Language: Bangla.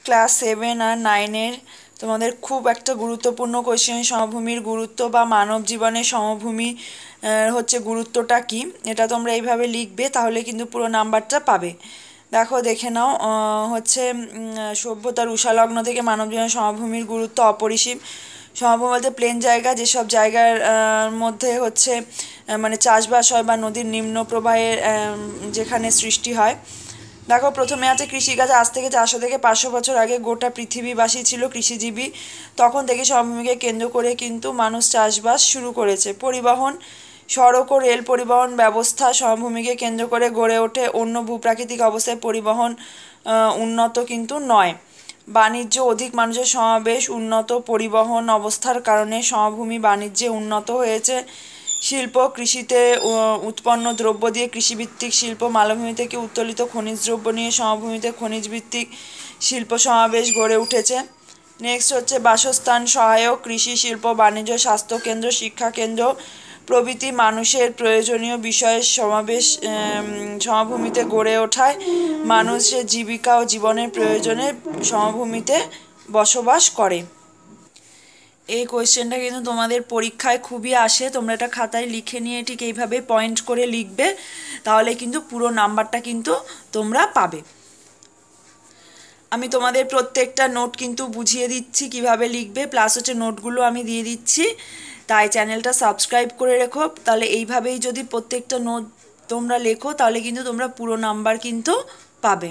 ক্লাস 7 আর 9-এর তোমাদের খুব একটা গুরুত্বপূর্ণ কোয়েশ্চেন, সমভূমির গুরুত্ব বা মানব জীবনে সমভূমি হচ্ছে গুরুত্বটা কি, এটা তোমরা এইভাবে লিখবে, তাহলে কিন্তু পুরো নাম্বারটা পাবে। দেখো দেখে নাও, হচ্ছে সভ্যতার উষালগ্ন থেকে মানব জীবনে সমভূমির গুরুত্ব অপরিসীম। সমভূমি বলতে প্লেন জায়গা, যেসব জায়গার মধ্যে হচ্ছে মানে চাষবাস হয় বা নদীর নিম্ন প্রবাহের যেখানে সৃষ্টি হয়। দেখো প্রথমে আছে কৃষিকাজ। আজ থেকে 400 থেকে 500 বছর আগে গোটা পৃথিবীবাসী ছিল কৃষিজীবী। তখন থেকে সমভূমিকে কেন্দ্র করে কিন্তু মানুষ চাষবাস শুরু করেছে। পরিবহন, সড়ক ও রেল পরিবহন ব্যবস্থা সমভূমিকে কেন্দ্র করে গড়ে ওঠে। অন্য ভূপ্রাকৃতিক অবস্থায় পরিবহন উন্নত কিন্তু নয়। বাণিজ্য, অধিক মানুষের সমাবেশ, উন্নত পরিবহন অবস্থার কারণে সমভূমি বাণিজ্যে উন্নত হয়েছে। শিল্প, কৃষিতে উৎপন্ন দ্রব্য দিয়ে কৃষিভিত্তিক শিল্প, মালভূমি থেকে উত্তোলিত খনিজ দ্রব্য নিয়ে সমভূমিতে খনিজ ভিত্তিক শিল্প সমাবেশ গড়ে উঠেছে। নেক্সট হচ্ছে বাসস্থান, সহায়ক, কৃষি, শিল্প, বাণিজ্য, স্বাস্থ্যকেন্দ্র, শিক্ষাকেন্দ্র প্রভৃতি মানুষের প্রয়োজনীয় বিষয়ের সমাবেশ সমভূমিতে গড়ে ওঠায় মানুষের জীবিকা ও জীবনের প্রয়োজনে সমভূমিতে বসবাস করে। এই কোয়েশ্চেনটা কিন্তু তোমাদের পরীক্ষায় খুবই আসে, তোমরা এটা খাতায় লিখে নিয়ে ঠিক এইভাবে পয়েন্ট করে লিখবে, তাহলে কিন্তু পুরো নাম্বারটা কিন্তু তোমরা পাবে। আমি তোমাদের প্রত্যেকটা নোট কিন্তু বুঝিয়ে দিচ্ছি কিভাবে লিখবে, প্লাস হচ্ছে নোটগুলো আমি দিয়ে দিচ্ছি, তাই চ্যানেলটা সাবস্ক্রাইব করে রেখো। তাহলে এইভাবেই যদি প্রত্যেকটা নোট তোমরা লেখো, তাহলে কিন্তু তোমরা পুরো নাম্বার কিন্তু পাবে।